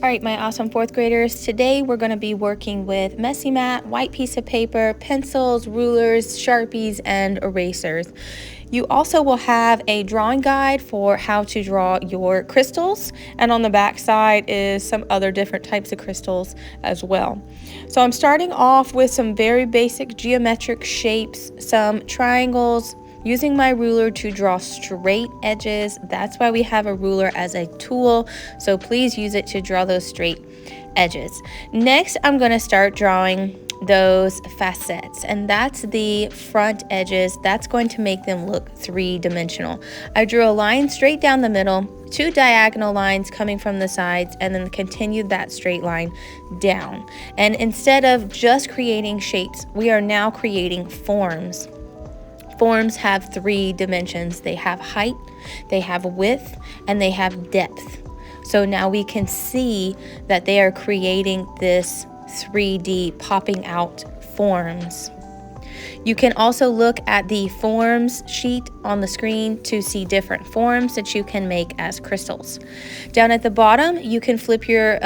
All right, my awesome fourth graders, today we're going to be working with Messy Mat, white piece of paper, pencils, rulers, Sharpies, and erasers. You also will have a drawing guide for how to draw your crystals, and on the back side is some other different types of crystals as well. So I'm starting off with some very basic geometric shapes, some triangles, using my ruler to draw straight edges. That's why we have a ruler as a tool, so please use it to draw those straight edges. Next, I'm going to start drawing those facets, and that's the front edges. That's going to make them look three-dimensional. I drew a line straight down the middle, two diagonal lines coming from the sides, and then continued that straight line down. And instead of just creating shapes, we are now creating forms. Forms have three dimensions. They have height, they have width, and they have depth. So now we can see that they are creating this 3D popping out forms. You can also look at the forms sheet on the screen to see different forms that you can make as crystals. Down at the bottom, you can flip your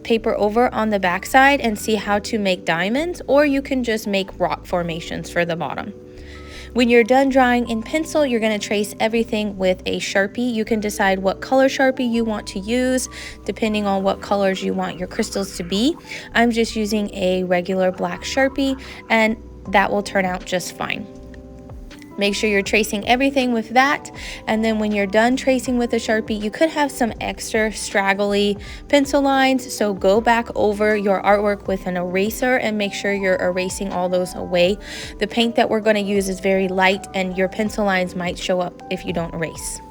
paper over on the back side and see how to make diamonds, or you can just make rock formations for the bottom. When you're done drawing in pencil, you're going to trace everything with a Sharpie. You can decide what color Sharpie you want to use depending on what colors you want your crystals to be. I'm just using a regular black Sharpie, and that will turn out just fine. Make sure you're tracing everything with that, and then when you're done tracing with a Sharpie, you could have some extra straggly pencil lines, so go back over your artwork with an eraser and make sure you're erasing all those away. The paint that we're going to use is very light, and your pencil lines might show up if you don't erase.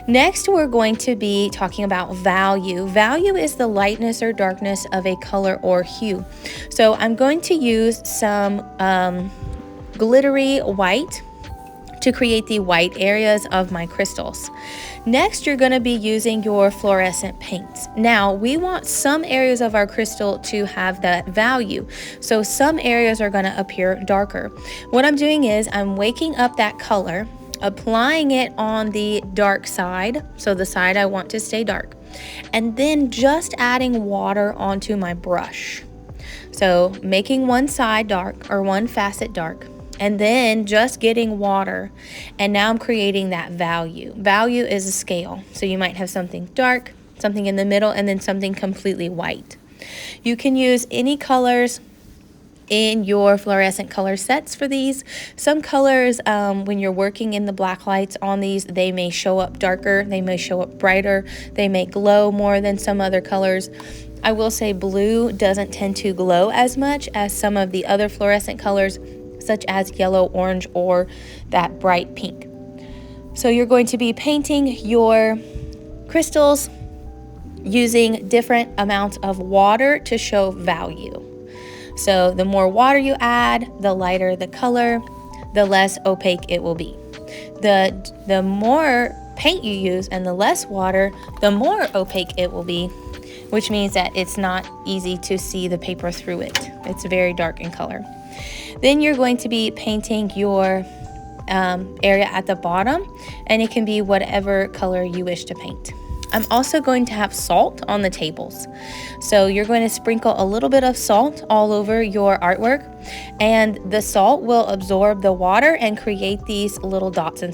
Next, we're going to be talking about value. Value is the lightness or darkness of a color or hue. So I'm going to use some glittery white to create the white areas of my crystals. Next, you're going to be using your fluorescent paints. Now, we want some areas of our crystal to have that value, so some areas are going to appear darker. What I'm doing is I'm waking up that color, applying it on the dark side, so the side I want to stay dark, and then just adding water onto my brush. So making one side dark, or one facet dark, and then just getting water, and now I'm creating that value. Value is a scale, so you might have something dark, something in the middle, and then something completely white. You can use any colors in your fluorescent color sets for these. Some colors, when you're working in the black lights on these, they may show up darker, they may show up brighter, they may glow more than some other colors. I will say blue doesn't tend to glow as much as some of the other fluorescent colors, such as yellow, orange, or that bright pink. So you're going to be painting your crystals using different amounts of water to show value. So the more water you add, the lighter the color, the less opaque it will be. The more paint you use and the less water, the more opaque it will be, which means that it's not easy to see the paper through it. It's very dark in color. Then you're going to be painting your area at the bottom, and it can be whatever color you wish to paint. I'm also going to have salt on the tables. So you're going to sprinkle a little bit of salt all over your artwork, and the salt will absorb the water and create these little dots and